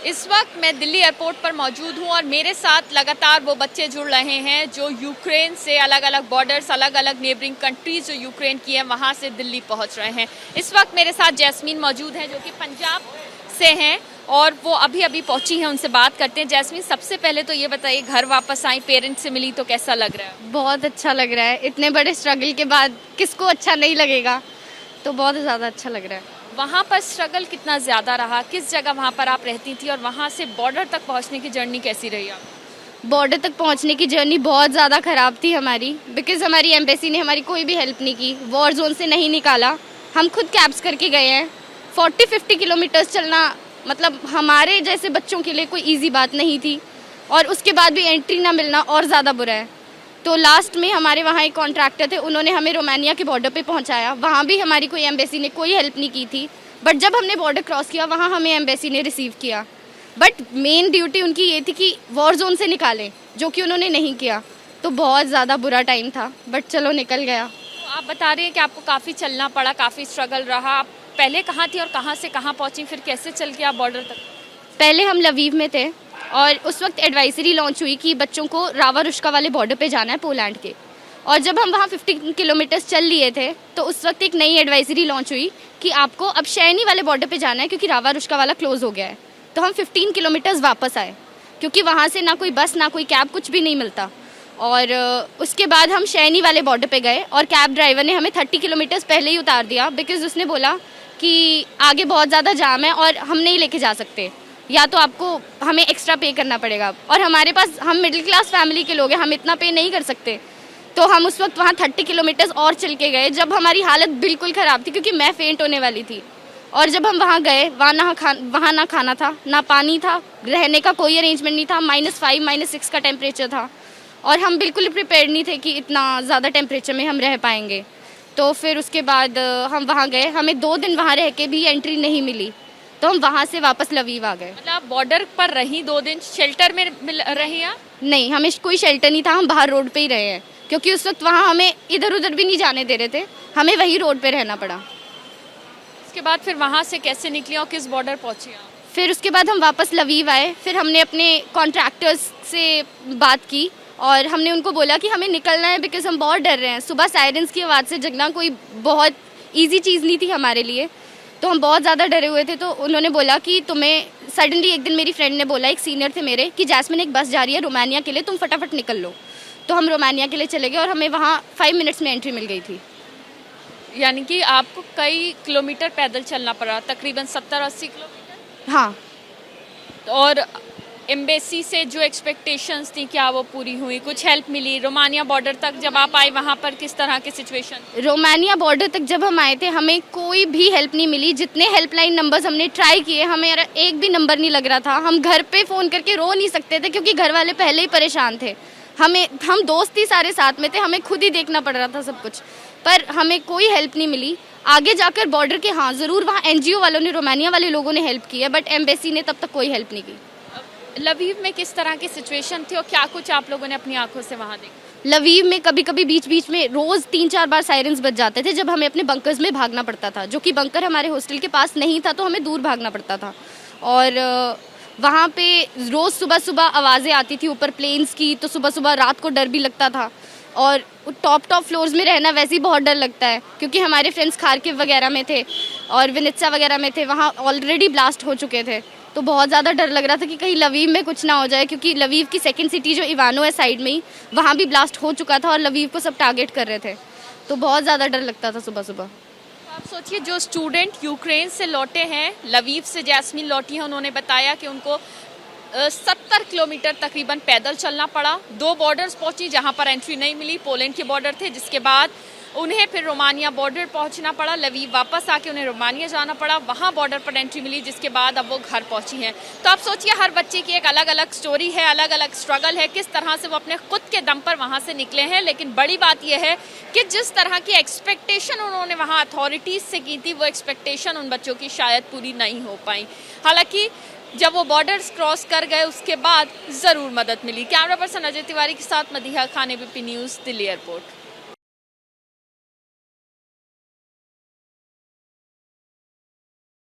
इस वक्त मैं दिल्ली एयरपोर्ट पर मौजूद हूं और मेरे साथ लगातार वो बच्चे जुड़ रहे हैं जो यूक्रेन से अलग अलग बॉर्डर्स, अलग अलग नेबरिंग कंट्रीज जो यूक्रेन की है वहां से दिल्ली पहुंच रहे हैं। इस वक्त मेरे साथ जैस्मीन मौजूद है जो कि पंजाब से हैं और वो अभी अभी पहुंची हैं। उनसे बात करते हैं। जैस्मीन, सबसे पहले तो ये बताइए, घर वापस आई, पेरेंट्स से मिली तो कैसा लग रहा है? बहुत अच्छा लग रहा है। इतने बड़े स्ट्रगल के बाद किसको अच्छा नहीं लगेगा, तो बहुत ज़्यादा अच्छा लग रहा है। वहाँ पर स्ट्रगल कितना ज़्यादा रहा? किस जगह वहाँ पर आप रहती थी और वहाँ से बॉर्डर तक पहुँचने की जर्नी कैसी रही आप? बॉर्डर तक पहुंचने की जर्नी बहुत ज़्यादा ख़राब थी हमारी, बिकॉज़ हमारी एम्बेसी ने हमारी कोई भी हेल्प नहीं की, वॉर जोन से नहीं निकाला। हम खुद कैब्स करके गए हैं। 40-50 किलोमीटर्स चलना मतलब हमारे जैसे बच्चों के लिए कोई ईजी बात नहीं थी, और उसके बाद भी एंट्री ना मिलना और ज़्यादा बुरा है। तो लास्ट में हमारे वहाँ एक कॉन्ट्रैक्टर थे, उन्होंने हमें रोमानिया के बॉर्डर पे पहुँचाया। वहाँ भी हमारी कोई एम्बेसी ने कोई हेल्प नहीं की थी, बट जब हमने बॉर्डर क्रॉस किया वहाँ हमें एम्बेसी ने रिसीव किया। बट मेन ड्यूटी उनकी ये थी कि वॉर जोन से निकालें, जो कि उन्होंने नहीं किया। तो बहुत ज़्यादा बुरा टाइम था, बट चलो निकल गया। तो आप बता रहे हैं कि आपको काफ़ी चलना पड़ा, काफ़ी स्ट्रगल रहा। आप पहले कहाँ थी और कहाँ से कहाँ पहुँची, फिर कैसे चल के आप बॉर्डर तक? पहले हम लवीव में थे और उस वक्त एडवाइजरी लॉन्च हुई कि बच्चों को रावा रुश्का वाले बॉर्डर पे जाना है, पोलैंड के। और जब हम वहाँ 50 किलोमीटर्स चल लिए थे तो उस वक्त एक नई एडवाइजरी लॉन्च हुई कि आपको अब शैनी वाले बॉर्डर पे जाना है, क्योंकि रावा रुश्का वाला क्लोज हो गया है। तो हम 15 किलोमीटर्स वापस आए, क्योंकि वहाँ से ना कोई बस ना कोई कैब, कुछ भी नहीं मिलता। और उसके बाद हम शैनी वाले बॉर्डर पे गए और कैब ड्राइवर ने हमें 30 किलोमीटर्स पहले ही उतार दिया, बिकॉज उसने बोला कि आगे बहुत ज़्यादा जाम है और हम नहीं लेके जा सकते, या तो आपको हमें एक्स्ट्रा पे करना पड़ेगा। और हमारे पास, हम मिडिल क्लास फैमिली के लोग हैं, हम इतना पे नहीं कर सकते। तो हम उस वक्त वहाँ 30 किलोमीटर्स और चल के गए, जब हमारी हालत बिल्कुल ख़राब थी, क्योंकि मैं फेंट होने वाली थी। और जब हम वहाँ गए, वहाँ ना खाना था, ना पानी था, रहने का कोई अरेंजमेंट नहीं था। -5 -6 का टेम्परेचर था और हम बिल्कुल प्रिपेयर्ड नहीं थे कि इतना ज़्यादा टेम्परेचर में हम रह पाएंगे। तो फिर उसके बाद हम वहाँ गए, हमें 2 दिन वहाँ रह के भी एंट्री नहीं मिली, तो हम वहाँ से वापस लवीव आ गए। मतलब आप बॉर्डर पर रही 2 दिन, शेल्टर में रही आप? नहीं, हमें कोई शेल्टर नहीं था, हम बाहर रोड पे ही रहे हैं, क्योंकि उस वक्त वहाँ हमें इधर उधर भी नहीं जाने दे रहे थे, हमें वही रोड पे रहना पड़ा। उसके बाद फिर वहाँ से कैसे निकली और किस बॉर्डर पहुँची आप? फिर उसके बाद हम वापस लवीव आए। फिर हमने अपने कॉन्ट्रैक्टर्स से बात की और हमने उनको बोला कि हमें निकलना है, बिकॉज हम बहुत डर रहे हैं। सुबह सायरन्स की आवाज़ से जगना कोई बहुत ईजी चीज़ नहीं थी हमारे लिए, तो हम बहुत ज़्यादा डरे हुए थे। तो उन्होंने बोला कि तुम्हें, सडनली एक दिन मेरी फ्रेंड ने बोला, एक सीनियर थे मेरे, कि जैस्मिन एक बस जा रही है रोमानिया के लिए, तुम फटाफट निकल लो। तो हम रोमानिया के लिए चले गए और हमें वहाँ 5 मिनट्स में एंट्री मिल गई थी। यानी कि आपको कई किलोमीटर पैदल चलना पड़ा, तकरीबन 70-80 किलोमीटर। हाँ। और एम्बेसी से जो एक्सपेक्टेशंस थी, क्या वो पूरी हुई? कुछ हेल्प मिली? रोमानिया बॉर्डर तक जब आप आए, वहाँ पर किस तरह की सिचुएशन? रोमानिया बॉर्डर तक जब हम आए थे, हमें कोई भी हेल्प नहीं मिली। जितने हेल्पलाइन नंबर्स हमने ट्राई किए, हमें एक भी नंबर नहीं लग रहा था। हम घर पे फ़ोन करके रो नहीं सकते थे, क्योंकि घर वाले पहले ही परेशान थे। हम दोस्त ही सारे साथ में थे, हमें खुद ही देखना पड़ रहा था सब कुछ, पर हमें कोई हेल्प नहीं मिली। आगे जाकर बॉर्डर के, हाँ ज़रूर, वहाँ NGO वालों ने, रोमानिया वाले लोगों ने हेल्प की है, बट एम्बेसी ने तब तक कोई हेल्प नहीं की। लवीव में किस तरह की सिचुएशन थी और क्या कुछ आप लोगों ने अपनी आंखों से वहाँ देखा? लवीव में कभी कभी बीच बीच में रोज़ 3-4 बार सायरन्स बज जाते थे, जब हमें अपने बंकर्स में भागना पड़ता था, जो कि बंकर हमारे हॉस्टल के पास नहीं था, तो हमें दूर भागना पड़ता था। और वहाँ पे रोज़ सुबह सुबह आवाज़ें आती थी ऊपर प्लेन्स की, तो सुबह सुबह रात को डर भी लगता था। और टॉप फ्लोर्स में रहना वैसे ही बहुत डर लगता है, क्योंकि हमारे फ्रेंड्स खार्किव वगैरह में थे और विनित्सा वगैरह में थे, वहाँ ऑलरेडी ब्लास्ट हो चुके थे। तो बहुत ज़्यादा डर लग रहा था कि कहीं लवीव में कुछ ना हो जाए, क्योंकि लवीव की सेकंड सिटी जो इवानो है साइड में ही, वहाँ भी ब्लास्ट हो चुका था और लवीव को सब टारगेट कर रहे थे। तो बहुत ज़्यादा डर लगता था सुबह सुबह। तो आप सोचिए, जो स्टूडेंट यूक्रेन से लौटे हैं, लवीव से जैस्मिन लौटी है, उन्होंने बताया कि उनको 70 किलोमीटर तकरीबन पैदल चलना पड़ा। 2 बॉर्डर्स पहुंची जहां पर एंट्री नहीं मिली, पोलैंड के बॉर्डर थे, जिसके बाद उन्हें फिर रोमानिया बॉर्डर पहुंचना पड़ा। लवीव वापस आके उन्हें रोमानिया जाना पड़ा, वहां बॉर्डर पर एंट्री मिली, जिसके बाद अब वो घर पहुंची हैं। तो आप सोचिए, हर बच्चे की एक अलग अलग स्टोरी है, अलग अलग स्ट्रगल है, किस तरह से वो अपने खुद के दम पर वहां से निकले हैं। लेकिन बड़ी बात यह है कि जिस तरह की एक्सपेक्टेशन उन्होंने वहाँ अथॉरिटीज़ से की थी, वो एक्सपेक्टेशन उन बच्चों की शायद पूरी नहीं हो पाई। हालांकि जब वो बॉर्डर्स क्रॉस कर गए, उसके बाद ज़रूर मदद मिली। कैमरा पर्सन अजय तिवारी के साथ Madiha Khan, ABP news, Delhi airport.